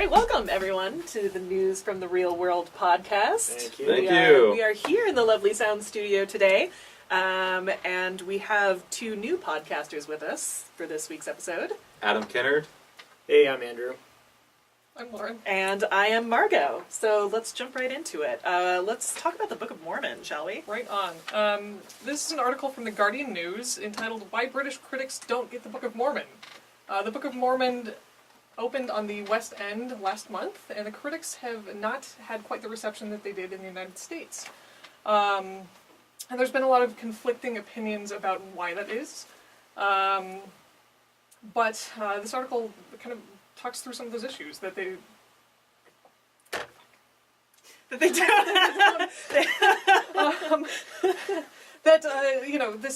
right, welcome everyone to the News from the Real World podcast. Thank you. Thank you. We are here in the lovely sound studio today, and we have two new podcasters with us for this week's episode. Adam Kennard. Hey, I'm Andrew. I'm Lauren. And I am Margo. So let's jump right into it. Let's talk about the Book of Mormon, shall we? Right on. This is an article from the Guardian News entitled "Why British Critics Don't Get the Book of Mormon." The Book of Mormon opened on the West End last month, and the critics have not had quite the reception that they did in the United States. And there's been a lot of conflicting opinions about why that is. But this article kind of talks through some of those issues that they... That they don't.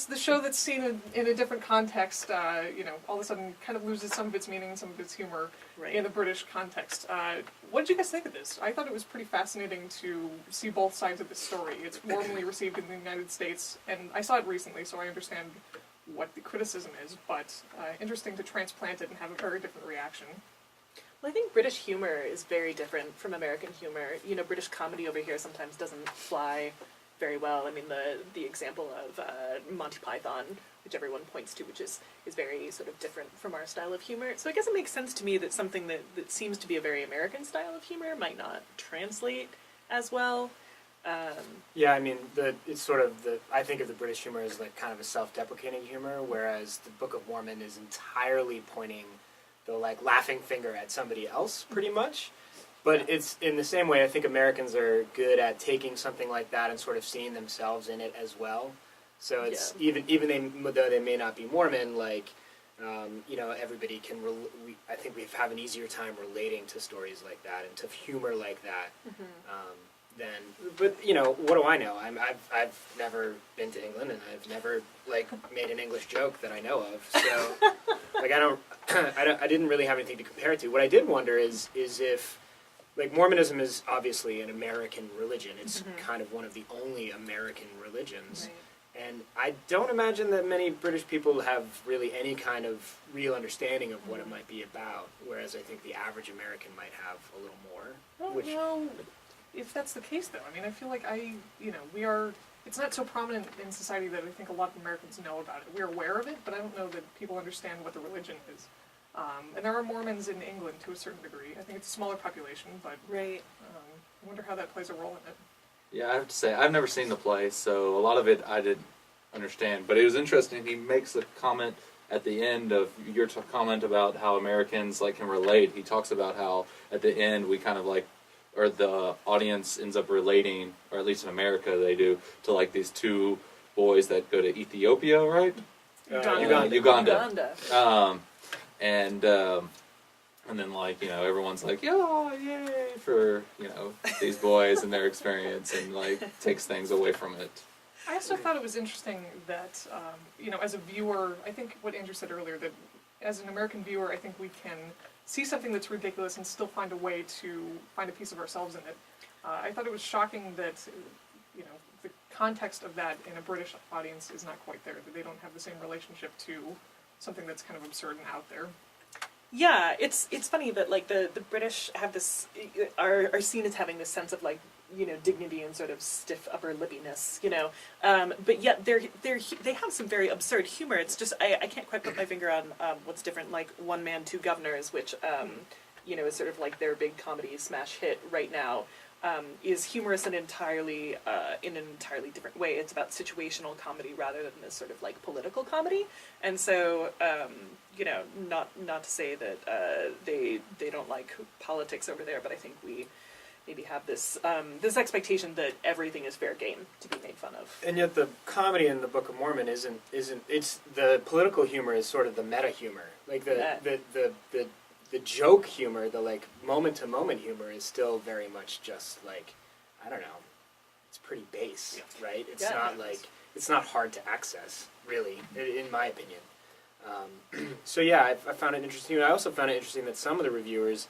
The show that's seen in a different context, all of a sudden kind of loses some of its meaning and some of its humor in the British context. What did you guys think of this? I thought it was pretty fascinating to see both sides of the story. It's warmly received in the United States, and I saw it recently, so I understand what the criticism is, but interesting to transplant it and have a very different reaction. Well, I think British humor is very different from American humor. You know, British comedy over here sometimes doesn't fly very well. I mean, the example of Monty Python, which everyone points to, which is very sort of different from our style of humor. So I guess it makes sense to me that something that seems to be a very American style of humor might not translate as well. Yeah, I mean, it's sort of I think of the British humor as like kind of a self-deprecating humor, whereas the Book of Mormon is entirely pointing the like laughing finger at somebody else, pretty much. But it's in the same way, I think Americans are good at taking something like that and sort of seeing themselves in it as well. So it's even though they may not be Mormon, like everybody can. I think we have an easier time relating to stories like that and to humor like that. But what do I know? I've never been to England, and I've never made an English joke that I know of. So I didn't really have anything to compare it to. What I did wonder is if. Mormonism is obviously an American religion. It's kind of one of the only American religions. Right. And I don't imagine that many British people have really any kind of real understanding of what it might be about, whereas I think the average American might have a little more. I don't know if that's the case, though. I mean, I feel like it's not so prominent in society that I think a lot of Americans know about it. We're aware of it, but I don't know that people understand what the religion is. And there are Mormons in England to a certain degree. I think it's a smaller population, but I wonder how that plays a role in it. Yeah, I have to say, I've never seen the play, so a lot of it I didn't understand. But it was interesting. He makes a comment at the end of your comment about how Americans can relate. He talks about how at the end we kind of or the audience ends up relating, or at least in America they do, to these two boys that go to Ethiopia, right? Uganda. And then everyone's yeah, yay for these boys and their experience, and takes things away from it. I also thought it was interesting that as a viewer, I think what Andrew said earlier, that as an American viewer, I think we can see something that's ridiculous and still find a way to find a piece of ourselves in it. I thought it was shocking that the context of that in a British audience is not quite there, that they don't have the same relationship to something that's kind of absurd and out there. Yeah, it's funny that the British have this are seen as having this sense of dignity and sort of stiff upper lippiness, but yet they have some very absurd humor. It's just I can't quite put my finger on what's different. One Man, Two Governors, which is sort of their big comedy smash hit right now. Is humorous in an entirely different way. It's about situational comedy rather than this sort of political comedy. And so, not to say that they don't like politics over there, but I think we maybe have this expectation that everything is fair game to be made fun of. And yet the comedy in the Book of Mormon isn't. It's the political humor is sort of the meta humor, the joke humor, the moment-to-moment humor is still very much just I don't know, it's pretty base, right? It's it's not hard to access, really, in my opinion. So yeah, I found it interesting. I also found it interesting that some of the reviewers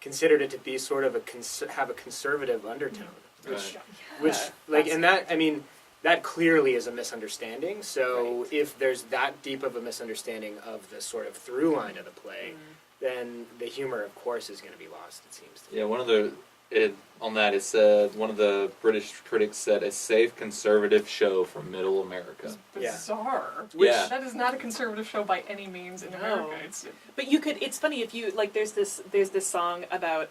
considered it to be sort of have a conservative undertone, and that, I mean, that clearly is a misunderstanding. So Right. if there's that deep of a misunderstanding of the sort of through line of the play, then the humor, of course, is going to be lost, it seems to me. Yeah, on that it said, one of the British critics said, a safe conservative show from middle America. Yeah. Bizarre. Yeah. That is not a conservative show by any means in No. America. But it's funny if you, like, there's this song about,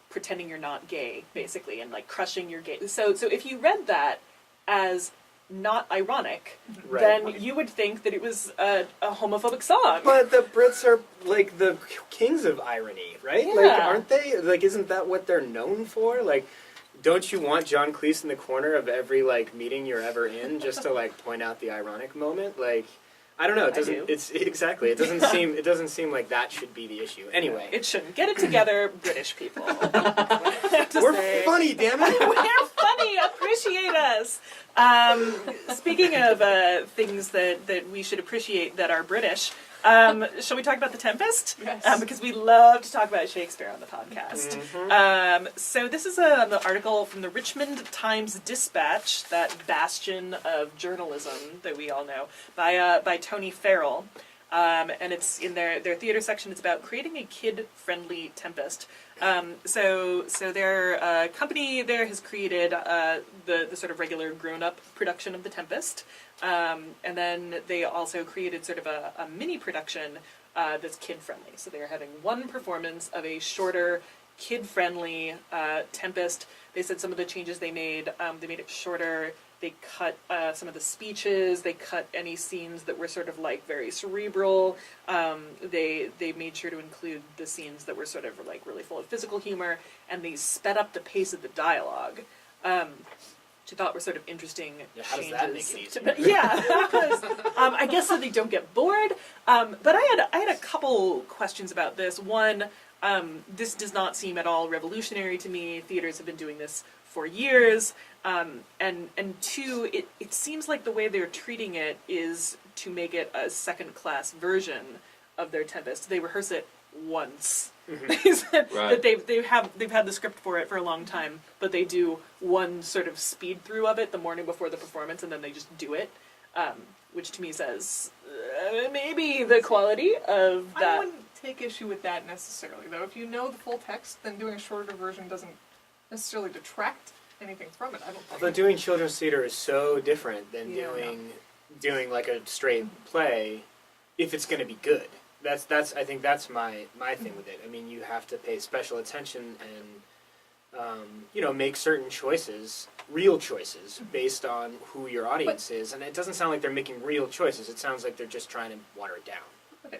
pretending you're not gay, basically, and, like, crushing your gay. So if you read that as not ironic, Right. then you would think that it was a homophobic song. But the Brits are like the kings of irony, right? Like, Yeah. aren't they? Like, isn't that what they're known for? Like, don't you want John Cleese in the corner of every like meeting you're ever in, just to like point out the ironic moment? Like, I don't know. It I doesn't. do. It's exactly. It doesn't seem. It doesn't seem like that should be the issue. Anyway, It shouldn't. Get it together, British people. we're funny, damn it. We're funny. Appreciate us. Speaking of things that we should appreciate that are British, shall we talk about the Tempest? Yes. Because we love to talk about Shakespeare on the podcast. So this is an article from the Richmond Times-Dispatch, that bastion of journalism that we all know, by Tony Farrell. And it's in their theater section. It's about creating a kid-friendly Tempest. So their company there has created the sort of regular grown-up production of the Tempest, and then they also created sort of a mini production that's kid-friendly. So they're having one performance of a shorter, kid-friendly Tempest. They said some of the changes they made it shorter. They cut some of the speeches. They cut any scenes that were sort of like very cerebral. They made sure to include the scenes that were sort of like really full of physical humor, and they sped up the pace of the dialogue, which I thought were sort of interesting How does changes. that make it easier? But yeah, because, I guess so they don't get bored. But I had a couple questions about this. One, this does not seem at all revolutionary to me. Theaters have been doing this for years. And two, it seems like the way they're treating it is to make it a second-class version of their Tempest. They rehearse it once. They said Right. that they've had the script for it for a long time, but they do one sort of speed through of it the morning before the performance, and then they just do it, which to me says maybe the quality of I that. wouldn't take issue with that necessarily, though. If you know the full text, then doing a shorter version doesn't necessarily detract anything from it, I don't think. Although doing children's theater is so different than Yeah. doing like a straight play, if it's going to be good. That's I think that's my thing with it. I mean, you have to pay special attention and make certain choices, real choices, based on who your audience is. And it doesn't sound like they're making real choices. It sounds like they're just trying to water it down. Okay,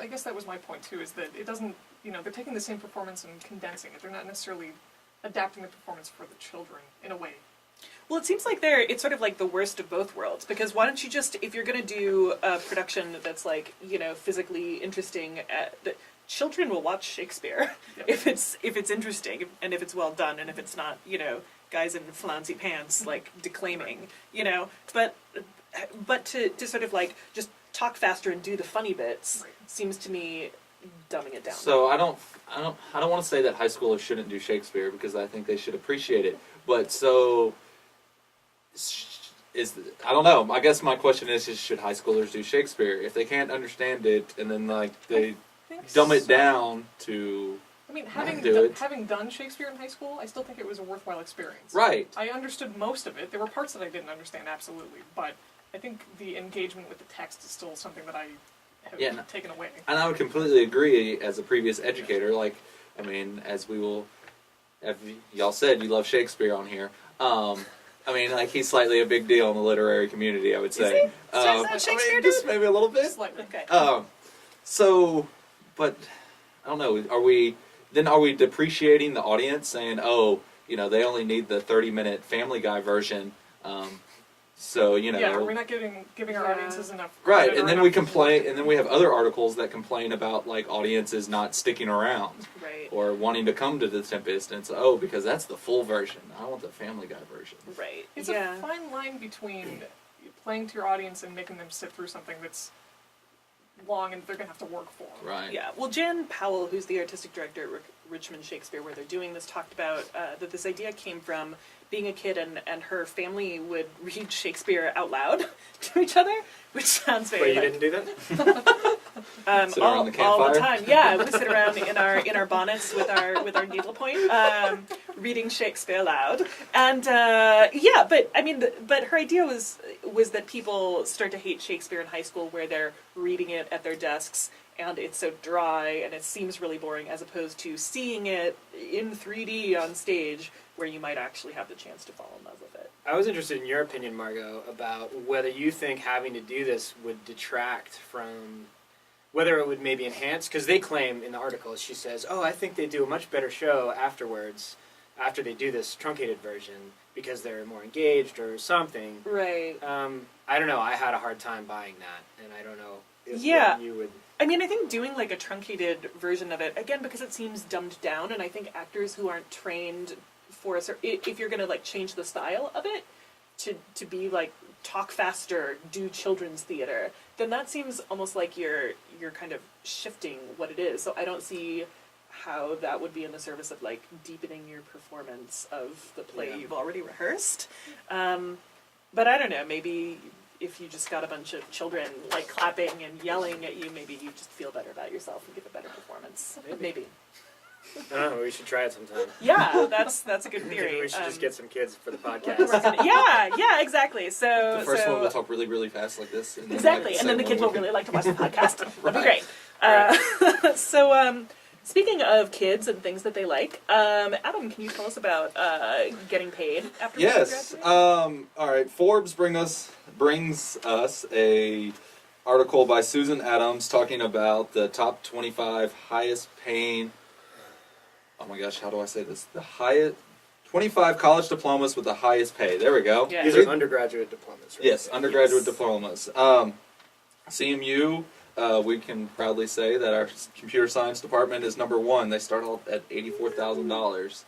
I guess that was my point too, is that it doesn't, they're taking the same performance and condensing it. They're not necessarily adapting the performance for the children in a way. Well, it seems like it's sort of like the worst of both worlds, because why don't you just, if you're going to do a production that's like, physically interesting, the children will watch Shakespeare Yeah. if it's interesting and if it's well done and if it's not, guys in flouncy pants like declaiming, but to sort of like just talk faster and do the funny bits seems to me dumbing it down. So I don't want to say that high schoolers shouldn't do Shakespeare, because I think they should appreciate it. But so I don't know. I guess my question is should high schoolers do Shakespeare if they can't understand it and then like they dumb it down to? I mean, having done Shakespeare in high school, I still think it was a worthwhile experience. Right. I understood most of it. There were parts that I didn't understand, absolutely, but I think the engagement with the text is still something that I have taken away. And I would completely agree as a previous educator. Like, I mean, as we will, have y'all said you love Shakespeare on here. I mean, like, he's slightly a big deal in the literary community, I would say. Is that Shakespeare just maybe a little bit. Slightly. Okay. So, but I don't know. Are we depreciating the audience, saying, oh, they only need the 30-minute Family Guy version? So Yeah, are we not giving our audiences enough right? credit And or then enough we complain, and then we have other articles that complain about like audiences not sticking around. Right. Or wanting to come to the Tempest, and it's because that's the full version. I want the Family Guy version. Right. It's a fine line between playing to your audience and making them sit through something that's long and they're going to have to work for. Right. Yeah. Well, Jan Powell, who's the artistic director at Richmond Shakespeare, where they're doing this, talked about that this idea came from being a kid and her family would read Shakespeare out loud to each other, which sounds very. But you didn't do that? Sit around the all the campfire? time. Yeah, we sit around in our bonnets with our needlepoint, reading Shakespeare aloud, and but I mean, but her idea was that people start to hate Shakespeare in high school, where they're reading it at their desks and it's so dry and it seems really boring, as opposed to seeing it in 3D on stage, where you might actually have the chance to fall in love with it. I was interested in your opinion, Margo, about whether you think having to do this would detract from, whether it would maybe enhance, because they claim in the article, she says, I think they do a much better show afterwards, after they do this truncated version, because they're more engaged or something. Right. I don't know, I had a hard time buying that, and I don't know if you would... I mean, I think doing like a truncated version of it, again, because it seems dumbed down, and I think actors who aren't trained for if you're going to like change the style of it to be like talk faster, do children's theater, then that seems almost like you're kind of shifting what it is. So I don't see how that would be in the service of like deepening your performance of the play you've already rehearsed. But I don't know, maybe if you just got a bunch of children like clapping and yelling at you, maybe you just feel better about yourself and give a better performance. Maybe. I don't know, we should try it sometime. Yeah, that's a good theory. Maybe we should just get some kids for the podcast. Yeah, exactly. So The first one will talk really, really fast like this. And then exactly, and then the kids will really like to watch the podcast. That'd be great. So, speaking of kids and things that they like, Adam, can you tell us about getting paid after you Yes. graduate? All right. Forbes brings us a article by Susan Adams talking about the top 25 highest paying. Oh my gosh, how do I say this? The highest 25 college diplomas with the highest pay. There we go. Yeah. These are undergraduate diplomas, right? Yes, undergraduate diplomas. CMU, we can proudly say that our computer science department is number one. They start off at $84,000.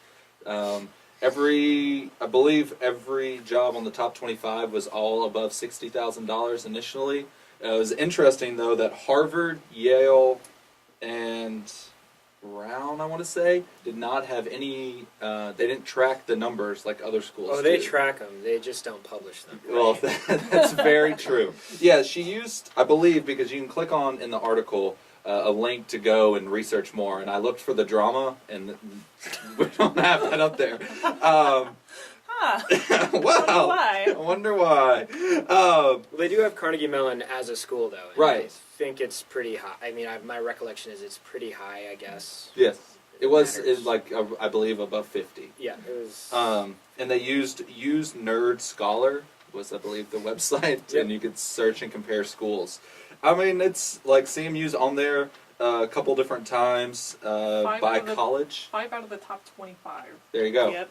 I believe every job on the top 25 was all above $60,000 initially. It was interesting, though, that Harvard, Yale, and Brown, I want to say, did not have any, they didn't track the numbers like other schools Oh, they do. track them. They just don't publish them. Well, that's very true. Yeah, she used, I believe, because you can click on in the article a link to go and research more, and I looked for the drama, and we don't have that up there. Wow. Why? I wonder why. Well, they do have Carnegie Mellon as a school, though. And Right. I think it's pretty high. I mean, my recollection is it's pretty high, I guess. Yes. It was Matters. like, I believe, above 50. Yeah, it was... And they used Nerd Scholar, was, I believe, the website, Yep. and you could search and compare schools. I mean, it's like CMU's on there a couple different times by college. 5 out of the top 25. There you go. Yep.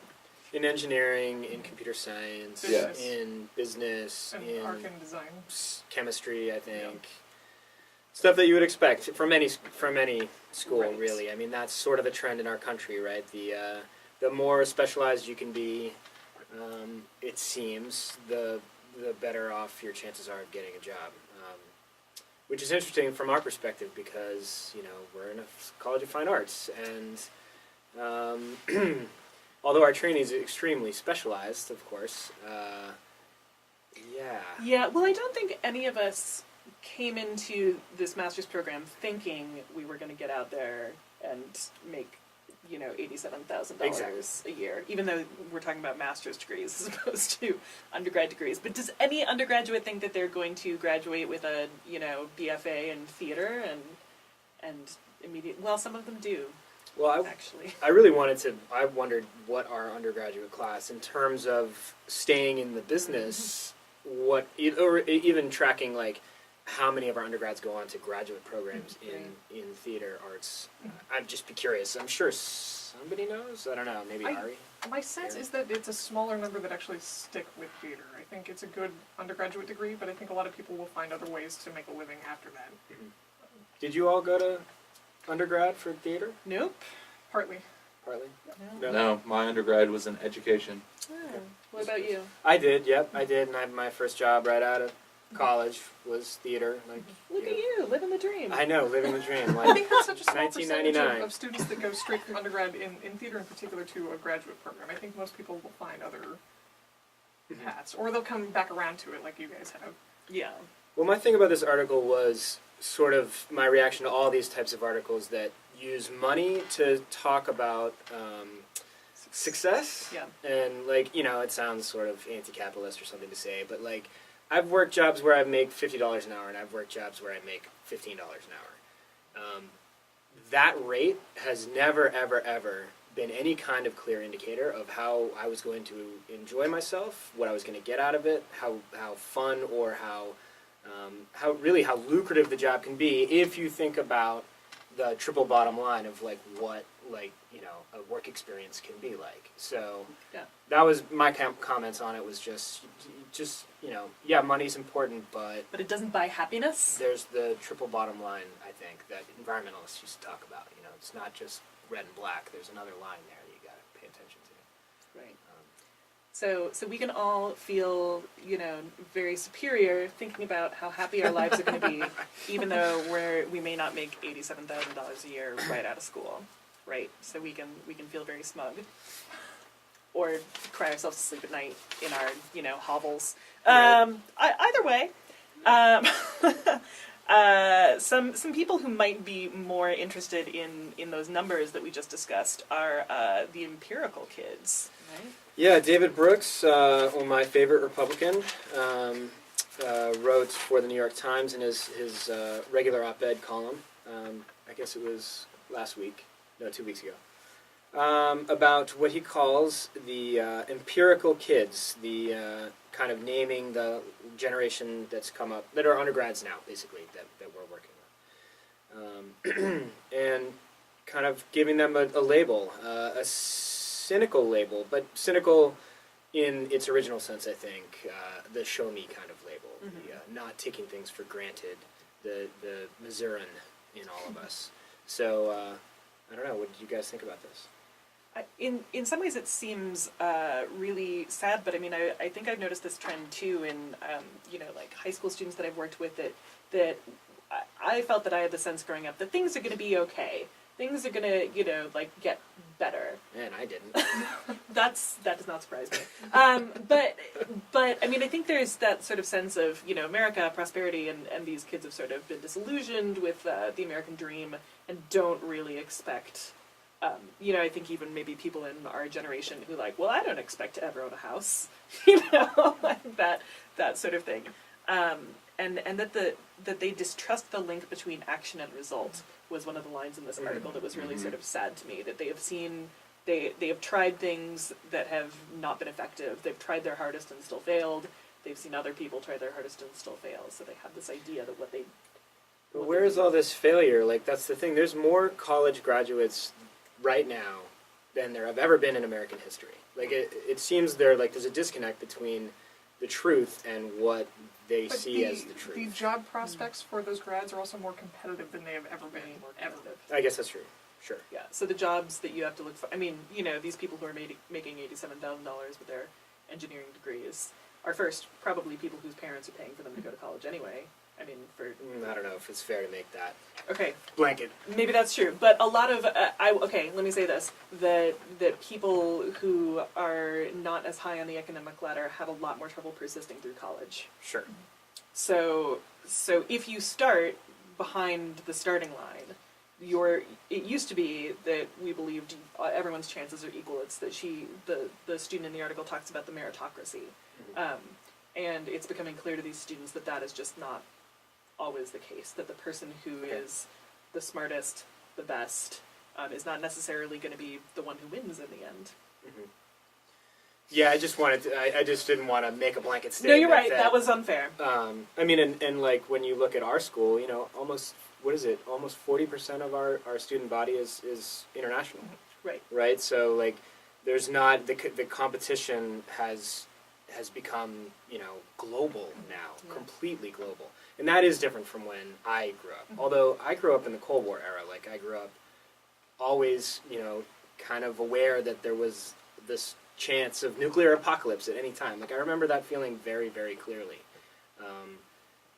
in engineering, in computer science, Yes. in business, And in art and design. chemistry, I think. Stuff that you would expect from any school, Right. really. I mean, that's sort of a trend in our country, right? The more specialized you can be, it seems, the better off your chances are of getting a job. Which is interesting from our perspective because, we're in a college of fine arts, and although our training is extremely specialized, of course, Yeah, well, I don't think any of us came into this master's program thinking we were going to get out there and make, $87,000 Exactly. a year, even though we're talking about master's degrees as opposed to undergrad degrees. But does any undergraduate think that they're going to graduate with a, BFA in theater and immediate? Well, some of them do. Well, Actually. I wondered what our undergraduate class, in terms of staying in the business, or even tracking, like, how many of our undergrads go on to graduate programs in theater arts. I'd just be curious. I'm sure somebody knows. I don't know. Maybe Ari? My sense is that it's a smaller number that actually stick with theater. I think it's a good undergraduate degree, but I think a lot of people will find other ways to make a living after that. Did you all go to undergrad for theater? Nope. Partly. Partly? No, my undergrad was in education. Oh, what about you? I did, yep. I did, and I had my first job right out of college was theater. Like, Look at you, living the dream. I know, living the dream. I Like, think that's such a small percentage 1999. of students that go straight from undergrad in theater in particular to a graduate program. I think most people will find other paths, or they'll come back around to it like you guys have. Yeah. well, my thing about this article was sort of my reaction to all these types of articles that use money to talk about success. Yeah. And, like, it sounds sort of anti-capitalist or something to say, but, like, I've worked jobs where I make $50 an hour, and I've worked jobs where I make $15 an hour. That rate has never, ever, ever been any kind of clear indicator of how I was going to enjoy myself, what I was going to get out of it, how fun or how lucrative the job can be if you think about the triple bottom line of like what a work experience can be like. So Yeah. that was my comments on it. Was just yeah, money's important, but But it doesn't buy happiness. there's the triple bottom line, I think, that environmentalists used to talk about. It's not just red and black. There's another line there that you got to pay attention to. Right. So we can all feel, very superior thinking about how happy our lives are going to be, even though we may not make $87,000 a year right out of school, right? So we can feel very smug, or cry ourselves to sleep at night in our, hovels. Right. Either way. Some people who might be more interested in those numbers that we just discussed are the Empirical Kids, right? Yeah, David Brooks, my favorite Republican, wrote for the New York Times in his regular op-ed column. I guess it was 2 weeks ago, about what he calls the Empirical Kids, the kind of naming the generation that's come up, that are undergrads now, basically, that we're working with. And kind of giving them a label, a cynical label, but cynical in its original sense, I think, the show me kind of label, the not taking things for granted, the Missourian in all of us. So, I don't know, what did you guys think about this? In some ways, it seems really sad, but I mean, I think I've noticed this trend too in like high school students that I've worked with that I felt that I had the sense growing up that things are going to be okay. Things are going to like get better. Man, I didn't. That does not surprise me. But I mean, I think there's that sort of sense of America, prosperity, and these kids have sort of been disillusioned with the American dream and don't really expect. I think even maybe people in our generation who well, I don't expect to ever own a house, like that sort of thing, and that they distrust the link between action and result was one of the lines in this article that was really sort of sad to me. That they have seen, they have tried things that have not been effective. They've tried their hardest and still failed. They've seen other people try their hardest and still fail. So they have this idea that But where is all this failure? Like, that's the thing. There's more college graduates right now than there have ever been in American history. Like, it seems there's a disconnect between the truth and what they But see as the truth. The job prospects for those grads are also more competitive than they have ever been. more Ever. competitive. I guess that's true. Sure. Yeah. So the jobs that you have to look for. I mean, these people who are making $87,000 with their engineering degrees are first probably people whose parents are paying for them to go to college anyway. I mean, I don't know if it's fair to make that okay, blanket. maybe that's true, but a lot of let me say this: that people who are not as high on the economic ladder have a lot more trouble persisting through college. Sure. So if you start behind the starting line, it used to be that we believed everyone's chances are equal. It's that the student in the article talks about the meritocracy, and it's becoming clear to these students that is just not always the case. That the person who is the smartest, the best, is not necessarily going to be the one who wins in the end. Mm-hmm. Yeah, I just didn't want to make a blanket No, statement. you're right. That was unfair. I mean, and like when you look at our school, almost 40% of our student body is international. Right. Right. So like, there's not the competition has become global now, completely global, and that is different from when I grew up. Although I grew up in the Cold War era, like I grew up always kind of aware that there was this chance of nuclear apocalypse at any time. Like I remember that feeling very, very clearly.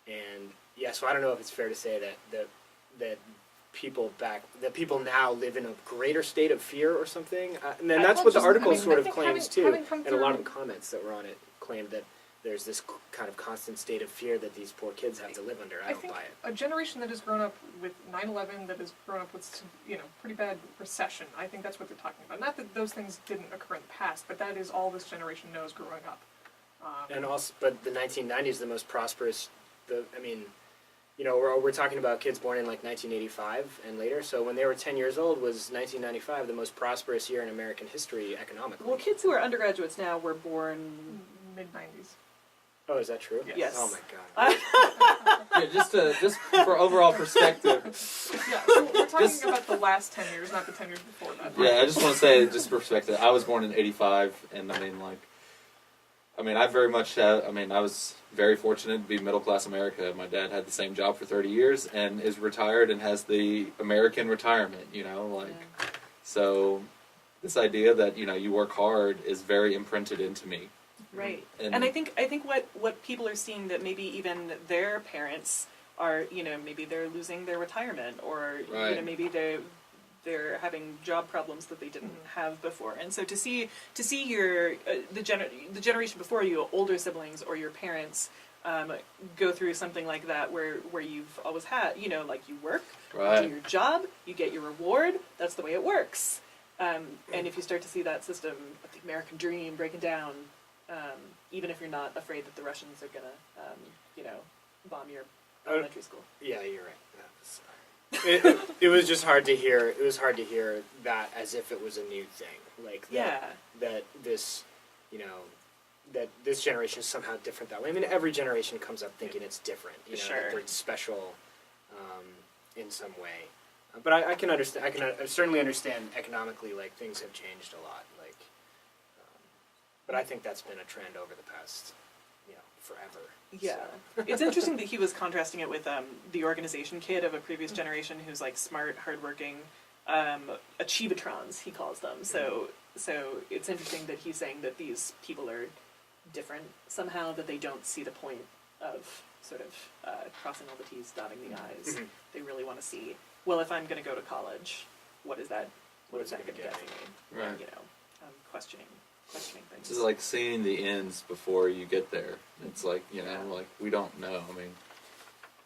And yeah, so I don't know if it's fair to say that people now live in a greater state of fear or something. And then that's what the article sort of claims too. And a lot of the comments that were on it claimed that there's this kind of constant state of fear that these poor kids have to live under. I don't think buy it. A generation that has grown up with 9/11, that has grown up with, pretty bad recession. I think that's what they're talking about. Not that those things didn't occur in the past, but that is all this generation knows growing up. And also, but the 1990s, the most prosperous. We're talking about kids born in like 1985 and later. So when they were 10 years old, was 1995 the most prosperous year in American history economically? Well, kids who are undergraduates now were born mid-90s. Oh, is that true? Yes. Oh my God. Yeah, just for overall perspective. Yeah, so we're talking about the last 10 years, not the 10 years before that. Yeah, I just want to say, just for perspective, I was born in '85, and I very much I was very fortunate to be middle class America. My dad had the same job for 30 years and is retired and has the American retirement. So this idea that you work hard is very imprinted into me. right. And I think what people are seeing, that maybe even their parents are, maybe they're losing their retirement, or Right. maybe they're having job problems that they didn't have before. And so to see your the generation before you, older siblings or your parents, go through something like that, where you've always had, like you work, Right. you do your job, you get your reward. That's the way it works. And if you start to see that system of the American dream breaking down, even if you're not afraid that the Russians are gonna, bomb your elementary school. Yeah, you're right. It was just hard to hear. It was hard to hear that as if it was a new thing, like that this, that this generation is somehow different that way. I mean, every generation comes up thinking it's different, Sure. that they're special in some way. But I can understand. I certainly understand economically, like things have changed a lot. Like, but I think that's been a trend over the past, forever. Yeah, So. it's interesting that he was contrasting it with the organization kid of a previous generation who's like smart, hardworking, achievatrons, he calls them. So it's interesting that he's saying that these people are different somehow, that they don't see the point of sort of crossing all the T's, dotting the I's. Mhm. They really want to see, well, if I'm going to go to college, what is that What is going that to gonna get get me? Right. Questioning things. It's just like seeing the ends before you get there. It's like, like we don't know.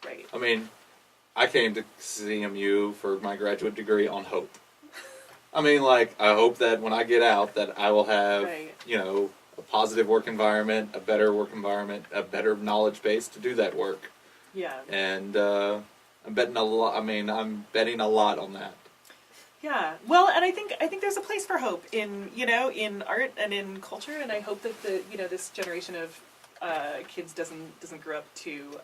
Right. I came to CMU for my graduate degree on hope. I hope that when I get out that I will have, Right. A positive work environment, a better work environment, a better knowledge base to do that work. Yeah. And I'm betting a lot. I'm betting a lot on that. Yeah, well, and I think there's a place for hope in in art and in culture, and I hope that this generation of kids doesn't grow up too.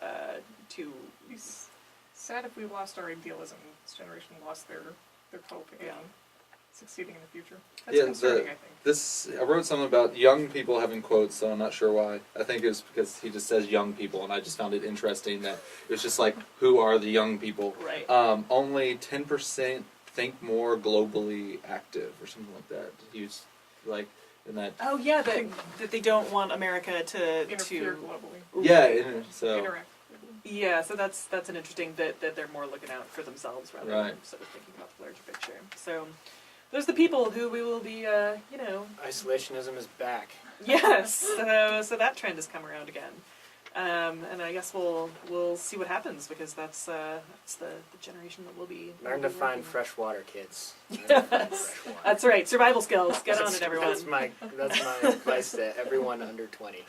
It's sad if we lost our idealism. This generation lost their hope in succeeding in the future. That's concerning, I think. I wrote something about young people having quotes, so I'm not sure why. I think it was because he just says young people, and I just found it interesting that it was just like, who are the young people? Right. Only 10% think more globally active, or something like that. Use like in that. Oh yeah, that they don't want America to Interfere globally. Yeah, so Interact. Yeah, so that's an interesting that they're more looking out for themselves rather Right. than sort of thinking about the larger picture. So those are the people who we will be, Isolationism is back. Yes. So that trend has come around again, and I guess we'll see what happens, because that's the generation that will be. Learn to find fresh water, kids. Yes, that's right. Survival skills. Get on it, everyone. That's my advice to everyone under 20.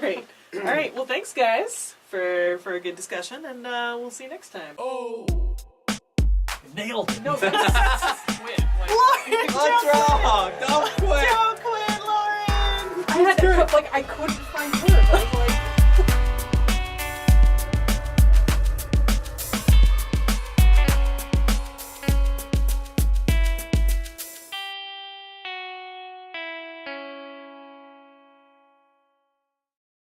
Great. All right. Well, thanks, guys, for a good discussion, and we'll see you next time. Oh! Nailed it! No. Quit. Lauren, What's wrong? Don't quit. Don't quit, Lauren. I couldn't find wood.